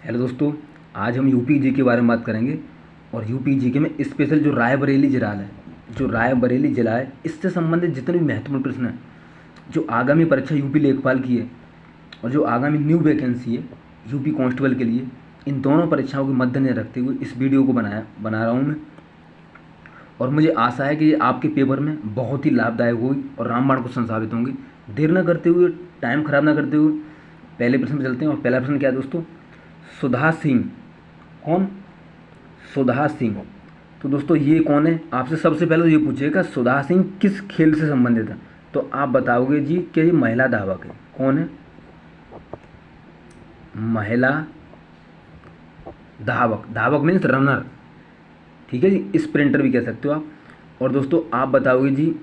Hello दोस्तों, आज हम यूपी जी के बारे में बात करेंगे। और यूपी जी के में स्पेशल जो रायबरेली जिला है, जो रायबरेली जिला है, इससे संबंधित जितने भी महत्वपूर्ण प्रश्न हैं, जो आगामी परीक्षा यूपी लेखपाल की है और जो आगामी न्यू वैकेंसी है यूपी कांस्टेबल के लिए, इन दोनों परीक्षाओं के मद्देनजर रखते हुए इस वीडियो को बना रहा हूँ मैं। और मुझे आशा है कि ये आपके पेपर में बहुत ही लाभदायक होगी और रामबाण क्वेश्चन साबित होंगे। देर न करते हुए, टाइम खराब ना करते हुए पहले प्रश्न पर चलते हैं। और पहला प्रश्न क्या है दोस्तों? सुधा सिंह। कौन? सुधा सिंह। तो दोस्तों ये कौन है? आपसे सबसे पहले तो ये पूछिएगा सुधा सिंह किस खेल से संबंधित है, तो आप बताओगे जी कि ये महिला धावक है। कौन है? महिला धावक। धावक मीन्स रनर, ठीक है जी, स्प्रिंटर भी कह सकते हो आप। और दोस्तों आप बताओगे जी,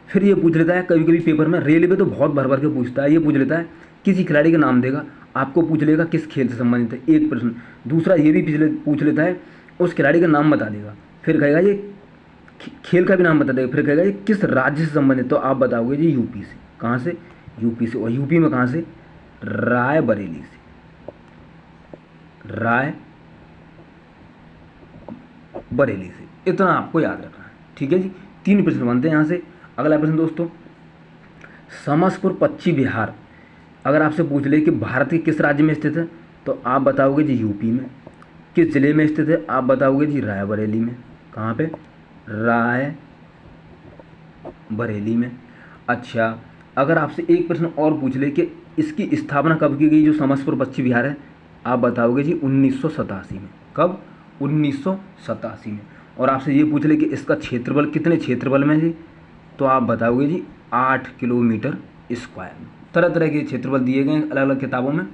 फिर ये पूछ लेता है कभी कभी पेपर में, रेलवे तो बहुत भर भर के पूछता है, ये पूछ लेता है किसी खिलाड़ी का नाम देगा, आपको पूछ लेगा किस खेल से संबंधित है, एक प्रश्न। दूसरा ये भी पूछ लेता है उस खिलाड़ी का नाम बता देगा, फिर कहेगा ये खेल का भी नाम बता देगा, फिर कहेगा ये किस राज्य से संबंधित, तो आप बताओगे जी यूपी से। कहाँ से? यूपी से। और यूपी में कहाँ से? रायबरेली से। रायबरेली से, इतना आपको याद रखना है, ठीक है जी। 3 प्रश्न बनते हैं यहाँ से। अगला प्रश्न दोस्तों, समसपुर पश्चिम बिहार अगर आपसे पूछ ले कि भारत के किस राज्य में स्थित है, तो आप बताओगे जी यूपी में। किस जिले में स्थित है, आप बताओगे जी रायबरेली में। कहाँ पे? रायबरेली में। अच्छा, अगर आपसे एक प्रश्न और पूछ ले कि इसकी स्थापना कब की गई, जो समसपुर पश्चिम बिहार है, आप बताओगे जी 1987 में। कब? 1987 में। और आपसे ये पूछ ले कि इसका क्षेत्रफल कितने क्षेत्रफल में है, तो आप बताओगे जी 8 किलोमीटर स्क्वायर में। तरह तरह के क्षेत्रफल दिए गए हैं अलग अलग किताबों में,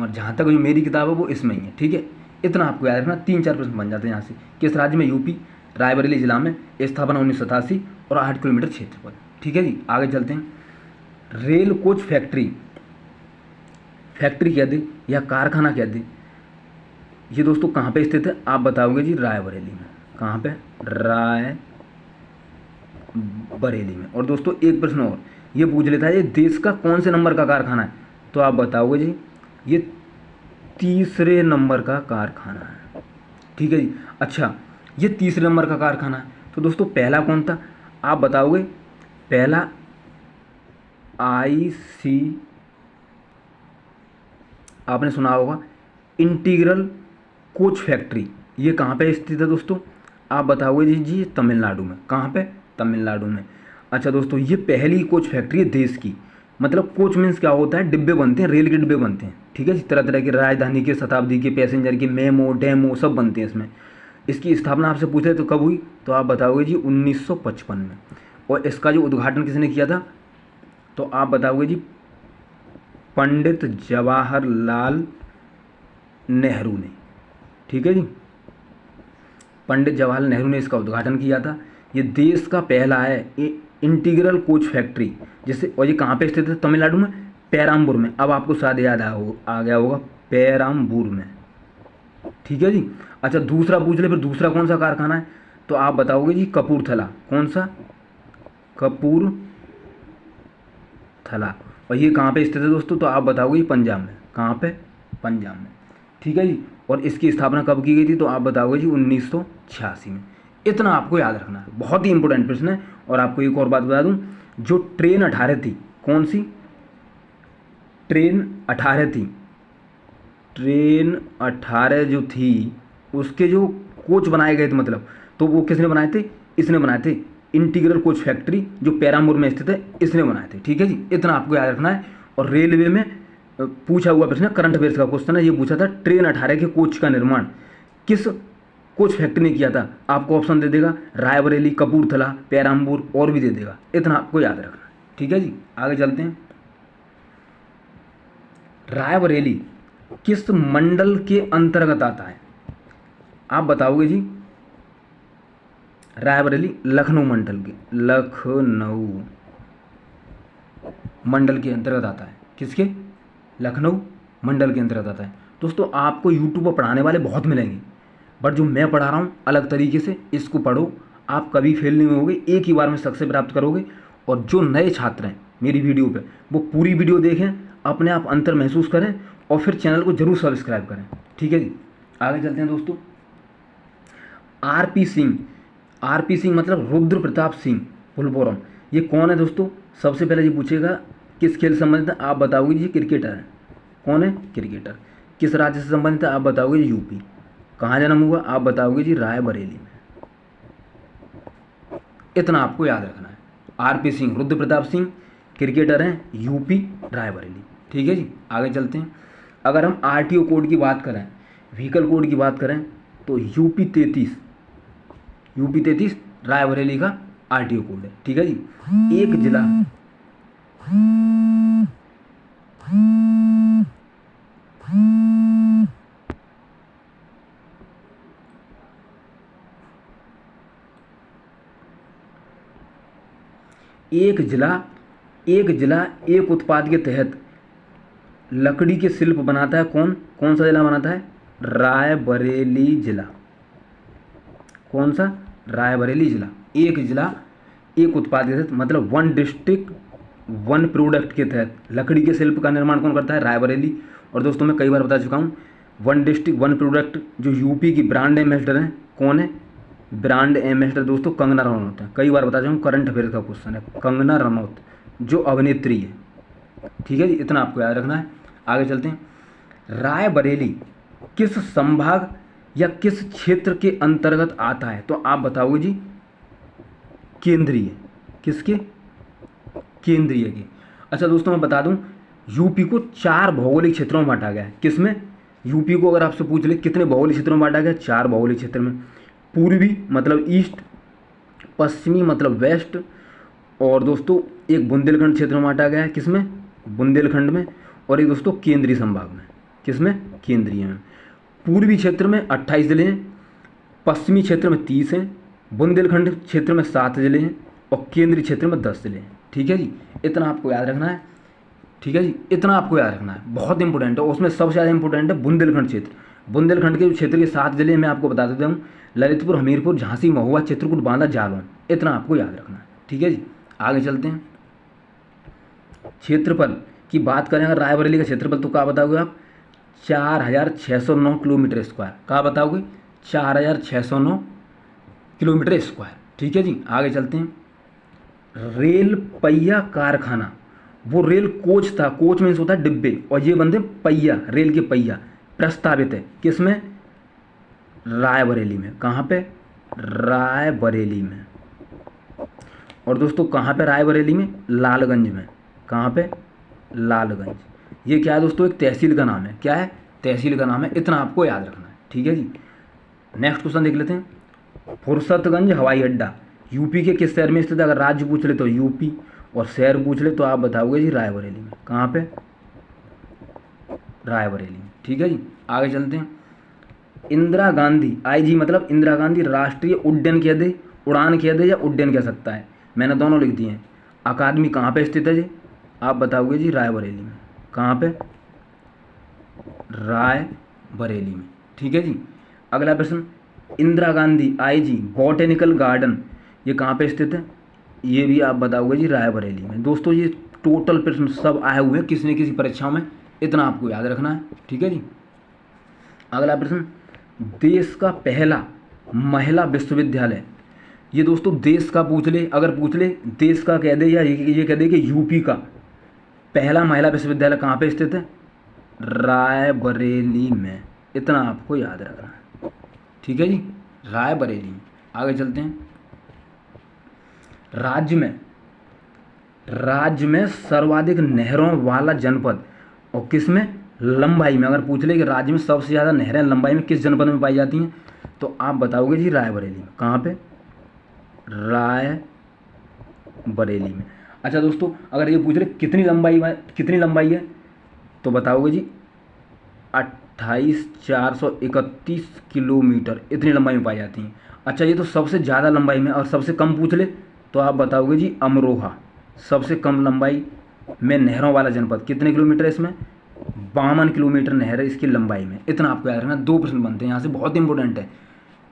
और जहाँ तक जो मेरी किताब है वो इसमें ही है, ठीक है। इतना आपको याद रखना। 3-4 प्रश्न बन जाते हैं यहाँ से। किस राज्य में? यूपी, रायबरेली जिला में, स्थापना 1987 और 8 किलोमीटर क्षेत्रफल, ठीक है जी। आगे चलते हैं। रेल कोच फैक्ट्री, फैक्ट्री कह दे या कारखाना कह दे, ये दोस्तों कहाँ पे स्थित है, आप बताओगे जी रायबरेली में। कहाँ पे? रायबरेली में। और दोस्तों एक प्रश्न और ये पूछ लेता है ये देश का कौन से नंबर का कारखाना है, तो आप बताओगे जी ये 3रे नंबर का कारखाना है, ठीक है जी। अच्छा, ये 3रे नंबर का कारखाना है, तो दोस्तों पहला कौन था, आप बताओगे। पहला IC, आपने सुना होगा, इंटीग्रल कोच फैक्ट्री, ये कहाँ पे स्थित है दोस्तों, आप बताओगे जी तमिलनाडु में। कहाँ पे? तमिलनाडु में। अच्छा दोस्तों, ये पहली कोच फैक्ट्री है देश की। मतलब कोच मीन्स क्या होता है, डिब्बे बनते हैं, रेल के डिब्बे बनते हैं, ठीक है जी। तरह तरह के राजधानी के, शताब्दी के, पैसेंजर के, मेमो, डेमो सब बनते हैं इसमें। इसकी स्थापना आपसे पूछे तो कब हुई, तो आप बताओगे जी 1955 में। और इसका जो उद्घाटन किसने किया था, तो आप बताओगे जी पंडित जवाहरलाल नेहरू ने, ठीक है जी। पंडित जवाहरलाल नेहरू ने इसका उद्घाटन किया था। ये देश का पहला है इंटीग्रल कोच फैक्ट्री, जिससे, और ये कहाँ पे स्थित है, तमिलनाडु में, पेराम्बूर में। अब आपको शायद याद आ गया होगा, पेराम्बूर में, ठीक है जी। अच्छा, दूसरा पूछ ले फिर, दूसरा कौन सा कारखाना है, तो आप बताओगे जी कपूरथला। कौन सा? कपूरथला। और ये कहाँ पे स्थित है दोस्तों, तो आप बताओगे पंजाब में। कहाँ पे? पंजाब में, ठीक है जी। और इसकी स्थापना कब की गई थी, तो आप बताओगे जी 1986 में। इतना आपको याद रखना है, बहुत ही इंपॉर्टेंट प्रश्न है। और आपको एक और बात बता दूं, जो ट्रेन 18 थी, कौन सी ट्रेन 18 थी, ट्रेन 18 जो थी, उसके जो कोच बनाए गए थे, मतलब, तो वो किसने बनाए थे, इसने बनाए थे। इंटीग्रल कोच फैक्ट्री जो पेराम्बूर में स्थित है, इसने बनाए थे, ठीक है जी। इतना आपको याद रखना है। और रेलवे में पूछा हुआ प्रश्न, करंट अफेयर्स का क्वेश्चन है, ये पूछा था ट्रेन 18 के कोच का निर्माण किस कोच फैक्ट्री ने किया था। आपको ऑप्शन दे देगा रायबरेली, कपूरथला, पेराम्बूर, और भी दे देगा। इतना आपको याद रखना है, ठीक है जी। आगे चलते हैं। रायबरेली किस मंडल के अंतर्गत आता है, आप बताओगे जी। रायबरेली लखनऊ मंडल के, लखनऊ मंडल के अंतर्गत आता है। किसके? लखनऊ मंडल के अंतर्गत आता है। दोस्तों आपको यूट्यूब पर पढ़ाने वाले बहुत मिलेंगे, बट जो मैं पढ़ा रहा हूँ अलग तरीके से, इसको पढ़ो, आप कभी फेल नहीं होगे, एक ही बार में सक्सेस प्राप्त करोगे। और जो नए छात्र हैं मेरी वीडियो पे, वो पूरी वीडियो देखें, अपने आप अंतर महसूस करें, और फिर चैनल को जरूर सब्सक्राइब करें। ठीक है जी। आगे चलते हैं दोस्तों। आरपी सिंह, आरपी सिंह मतलब रुद्र प्रताप सिंह फुल फॉर्म, ये कौन है दोस्तों? सबसे पहले ये पूछेगा किस खेल से संबंधित है, आप बताओगे जी क्रिकेटर है। कौन है? क्रिकेटर। किस राज्य से संबंधित है, आप बताओगे जी यूपी। कहाँ जन्म हुआ, आप बताओगे जी रायबरेली में। इतना आपको याद रखना है। आरपी सिंह, रुद्र प्रताप सिंह, क्रिकेटर हैं, यूपी, रायबरेली। ठीक है जी। आगे चलते हैं। अगर हम आरटीओ कोड की बात करें, व्हीकल कोड की बात करें, तो यूपी 33 रायबरेली का आरटीओ कोड है। ठीक है जी। एक जिला, एक जिला एक उत्पाद के तहत लकड़ी के शिल्प बनाता है। कौन कौन सा जिला बनाता है? रायबरेली जिला। कौन सा? रायबरेली जिला। एक जिला एक उत्पाद के तहत, मतलब वन डिस्ट्रिक्ट वन प्रोडक्ट के तहत लकड़ी के शिल्प का निर्माण कौन करता है? रायबरेली। और दोस्तों मैं कई बार बता चुका हूँ, वन डिस्ट्रिक्ट वन प्रोडक्ट जो यूपी की ब्रांड एम्बेसडर हैं, कौन है? ब्रांड एम्बेसडर दोस्तों कंगना रनौत है। कई बार बता चुका हूँ, करंट अफेयर का क्वेश्चन है। कंगना रनौत जो अभिनेत्री है। ठीक है जी, इतना आपको याद रखना है। आगे चलते हैं। रायबरेली किस संभाग या किस क्षेत्र के अंतर्गत आता है? तो आप बताओगे जी केंद्रीय। किसके? केंद्रीय के। अच्छा दोस्तों मैं बता दूं, यूपी को 4 भौगोलिक क्षेत्रों में बांटा गया है। किसमें? यूपी को अगर आपसे पूछ ले कितने भौगोलिक क्षेत्रों में बांटा गया? 4 भौगोलिक क्षेत्र में। पूर्वी मतलब ईस्ट, पश्चिमी मतलब वेस्ट, और दोस्तों एक बुंदेलखंड क्षेत्र में बांटा गया है। किसमें? बुंदेलखंड में। और एक दोस्तों केंद्रीय संभाग में। किसमें? केंद्रीय में। पूर्वी क्षेत्र में 28 जिले हैं, पश्चिमी क्षेत्र में 30 हैं, बुंदेलखंड क्षेत्र में 7 जिले हैं, और केंद्रीय क्षेत्र में 10 जिले हैं। ठीक है जी, इतना आपको याद रखना है। ठीक है जी, इतना आपको याद रखना है, बहुत इंपॉर्टेंट है। उसमें सबसे ज़्यादा इंपॉर्टेंट है बुंदेलखंड क्षेत्र। बुंदेलखंड के क्षेत्र के 7 जिले मैं आपको बता देता हूँ: ललितपुर, हमीरपुर, झांसी, महुआ, चित्रकूट, बांदा, जालौन। इतना आपको याद रखना है। ठीक है जी। आगे चलते हैं। क्षेत्रफल की बात करें अगर रायबरेली का क्षेत्रफल, तो क्या बताओगे आप? 4609 किलोमीटर स्क्वायर। क्या बताओगे? 4609 किलोमीटर स्क्वायर। ठीक है जी। आगे चलते हैं। रेल पहिया कारखाना, वो रेल कोच था, कोच मीन्स होता है डिब्बे, और ये बनते पहिया, रेल के पहिया, प्रस्तावित है किसमें? रायबरेली में। कहाँ पे? रायबरेली में। और दोस्तों कहाँ पे रायबरेली में? लालगंज में। कहाँ पे? लालगंज। ये क्या है दोस्तों? एक तहसील का नाम है। क्या है? तहसील का नाम है। इतना आपको याद रखना है। ठीक है जी। नेक्स्ट क्वेश्चन देख लेते हैं। फुर्सतगंज हवाई अड्डा यूपी के किस शहर में स्थित है? अगर राज्य पूछ ले तो यूपी, और शहर पूछ ले तो आप बताओगे जी रायबरेली में। कहाँ पे? रायबरेली में। ठीक है जी। आगे चलते हैं। इंदिरा गांधी, आईजी मतलब इंदिरा गांधी राष्ट्रीय उड्डयन कह दे, उड़ान कह दे, या उड्डयन कह सकता है, मैंने दोनों लिख दिए हैं। अकादमी कहाँ पे स्थित है जी? आप बताओगे जी रायबरेली में। कहाँ पे? रायबरेली में। ठीक है जी। अगला प्रश्न, Indira Gandhi IG botanical garden ये कहाँ पे स्थित है? ये भी आप बताओगे जी रायबरेली में। दोस्तों ये टोटल प्रश्न सब आए हुए हैं किसी न किसी परीक्षाओं में, इतना आपको याद रखना है। ठीक है जी। अगला प्रश्न, देश का पहला महिला विश्वविद्यालय, ये दोस्तों देश का पूछ ले, अगर पूछ ले देश का कह दे, या ये कह दे कि यूपी का पहला महिला विश्वविद्यालय कहाँ पे स्थित है? रायबरेली में। इतना आपको याद रखना है। ठीक है जी, रायबरेली में। आगे चलते हैं। राज्य में सर्वाधिक नहरों वाला जनपद, और किसमें? लंबाई में। अगर पूछ ले कि राज्य में सबसे ज़्यादा नहरें लंबाई में किस जनपद में पाई जाती हैं, तो आप बताओगे जी रायबरेली में। कहाँ पे? रायबरेली में। अच्छा दोस्तों अगर ये पूछ ले कितनी लंबाई है, तो बताओगे जी 28,431 किलोमीटर, इतनी लंबाई में पाई जाती हैं। अच्छा ये तो सबसे ज़्यादा लंबाई में, और सबसे कम पूछ ले तो आप बताओगे जी अमरोहा, सबसे कम लंबाई में नहरों वाला जनपद। कितने किलोमीटर है इसमें? 52 किलोमीटर नहर है इसकी लंबाई में। इतना आपको याद रखना। 2 प्रश्न बनते हैं यहाँ से, बहुत इंपॉर्टेंट है,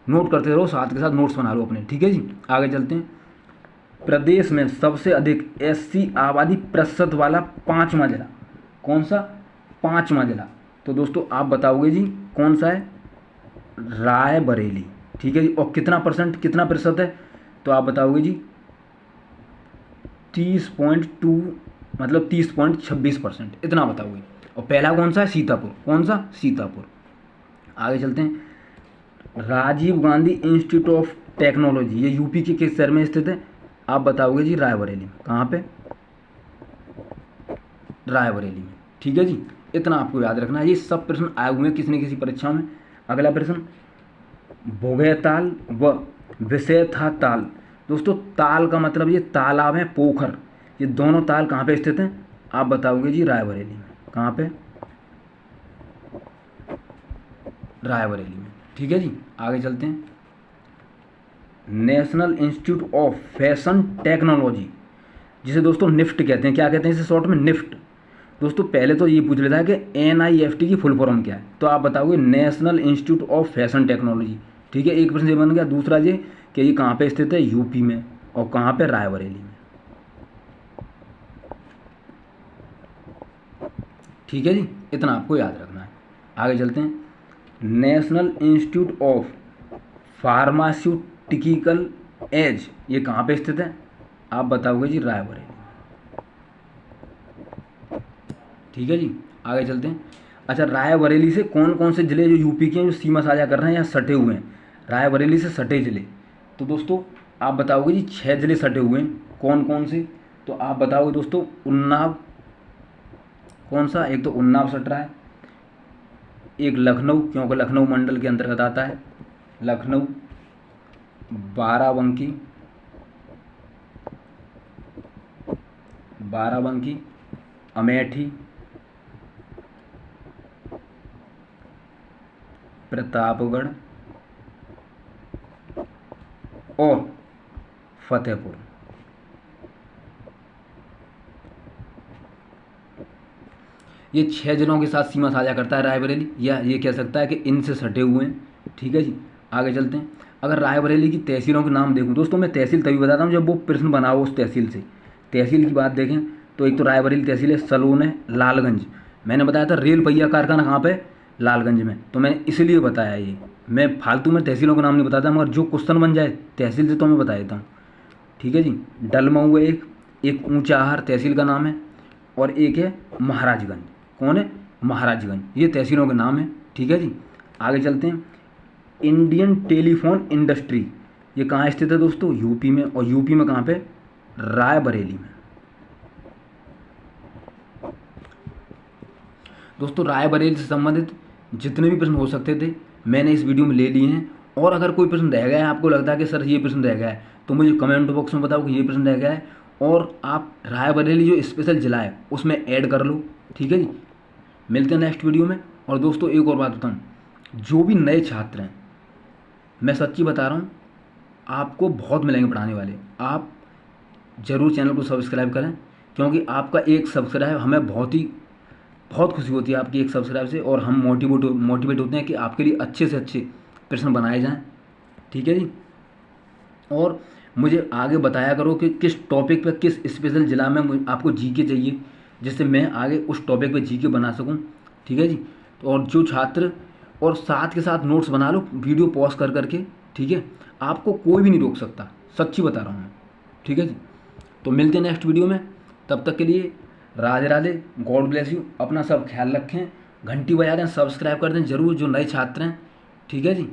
नोट करते रहो, साथ के साथ नोट्स बना लो अपने। ठीक है जी। आगे चलते हैं। प्रदेश में सबसे अधिक एससी आबादी वाला 5वां जिला, कौन सा? 5वां जिला, तो दोस्तों आप बताओगे जी कौन सा है, रायबरेली। ठीक है जी। और कितना प्रतिशत है, तो आप बताओगे जी 30.2 मतलब 30.26%, इतना बताओगे। और पहला कौन सा है, सीतापुर। कौन सा, सीतापुर। आगे चलते हैं। Rajiv Gandhi institute of technology, ये यूपी के किस शहर में स्थित है, आप बताओगे जी रायबरेली में। कहाँ पे, रायबरेली में। ठीक है जी। इतना आपको याद रखना है। ये सब प्रश्न आए हुए हैं किसी न किसी परीक्षाओं में। अगला प्रश्न, भोगेताल व विषय था ताल। दोस्तों ताल का मतलब ये तालाब है, पोखर, ये दोनों ताल कहाँ पे स्थित हैं, आप बताओगे जी रायबरेली में। कहाँ पे, रायबरेली में। ठीक है जी। आगे चलते हैं। National institute of fashion technology, जिसे दोस्तों निफ्ट कहते हैं। क्या कहते हैं इसे शॉर्ट में, निफ्ट। दोस्तों पहले तो ये पूछ लेता है कि NIFT की फुल फॉर्म क्या है, तो आप बताओगे national institute of fashion technology. ठीक है, एक प्रश्न ये बन गया। दूसरा ये कि ये कहाँ पे स्थित है, यूपी में, और कहाँ पे, रायबरेली में। ठीक है जी। इतना आपको याद रखना है। आगे चलते हैं। National institute of pharmaceuticals, ये कहाँ पे स्थित है, आप बताओगे जी रायबरेली। ठीक है जी। आगे चलते हैं। अच्छा, रायबरेली से कौन कौन से ज़िले जो यूपी के हैं, जो सीमा साझा कर रहे हैं या सटे हुए हैं, रायबरेली से सटे ज़िले, तो दोस्तों आप बताओगे जी 6 ज़िले सटे हुए हैं। कौन कौन से, तो आप बताओगे दोस्तों उन्नाव, कौन सा, एक तो उन्नाव सट रहा है, एक लखनऊ, क्योंकि लखनऊ मंडल के अंतर्गत आता है, लखनऊ, बाराबंकी, बाराबंकी, अमेठी, प्रतापगढ़ और फतेहपुर। ये 6 जिलों के साथ सीमा साझा करता है रायबरेली, या ये कह सकता है कि इनसे सटे हुए हैं। ठीक है जी। आगे चलते हैं। अगर रायबरेली की तहसीलों के नाम देखूं दोस्तों, मैं तहसील तभी बताता हूँ जब वो प्रश्न बना हो उस तहसील से। तहसील की बात देखें तो एक तो रायबरेली तहसील है, सलोन है, लालगंज। मैंने बताया था रेल पहिया कारखाना कहाँ पे, लालगंज में, तो मैंने इसलिए बताया ये। मैं फालतू में तहसीलों का नाम नहीं बताता, मगर जो क्वेश्चन बन जाए तहसील से तो मैं बता देता हूँ। ठीक है जी। डलमऊ है एक ऊंचाहार तहसील का नाम है, और एक है महाराजगंज। कौन है, महाराजगंज। ये तहसीलों के नाम है। ठीक है जी। आगे चलते हैं। इंडियन टेलीफोन इंडस्ट्री, ये कहाँ स्थित है दोस्तों, यूपी में, और यूपी में कहाँ पे, रायबरेली में। दोस्तों रायबरेली से संबंधित जितने भी प्रश्न हो सकते थे मैंने इस वीडियो में ले लिए हैं। और अगर कोई प्रश्न रह गया है, आपको लगता है कि सर ये प्रश्न रह गया है, तो मुझे कमेंट बॉक्स में बताओ कि ये प्रश्न रह गया है, और आप रायबरेली जो स्पेशल जिला है उसमें ऐड कर लो। ठीक है जी। मिलते हैं नेक्स्ट वीडियो में। और दोस्तों एक और बात बताऊँ, जो भी नए छात्र हैं, मैं सच्ची बता रहा हूँ, आपको बहुत मिलेंगे पढ़ाने वाले। आप ज़रूर चैनल को सब्सक्राइब करें, क्योंकि आपका एक सब्सक्राइब हमें बहुत खुशी होती है आपकी एक सब्सक्राइब से, और हम मोटिवेट होते हैं कि आपके लिए अच्छे से अच्छे प्रश्न बनाए जाएं। ठीक है जी। और मुझे आगे बताया करो कि किस टॉपिक पे, किस स्पेशल ज़िला में आपको जीके चाहिए, जिससे मैं आगे उस टॉपिक पे जीके बना सकूं। ठीक है जी। तो और जो छात्र, और साथ के साथ नोट्स बना लो वीडियो पॉज कर करके। ठीक है, आपको कोई भी नहीं रोक सकता, सच्ची बता रहा हूँ मैं। ठीक है जी। तो मिलते हैं नेक्स्ट वीडियो में, तब तक के लिए Radhe Radhe, God bless you. अपना सब ख्याल रखें, घंटी बजा दें, सब्सक्राइब कर दें ज़रूर जो नए छात्र हैं। ठीक है जी।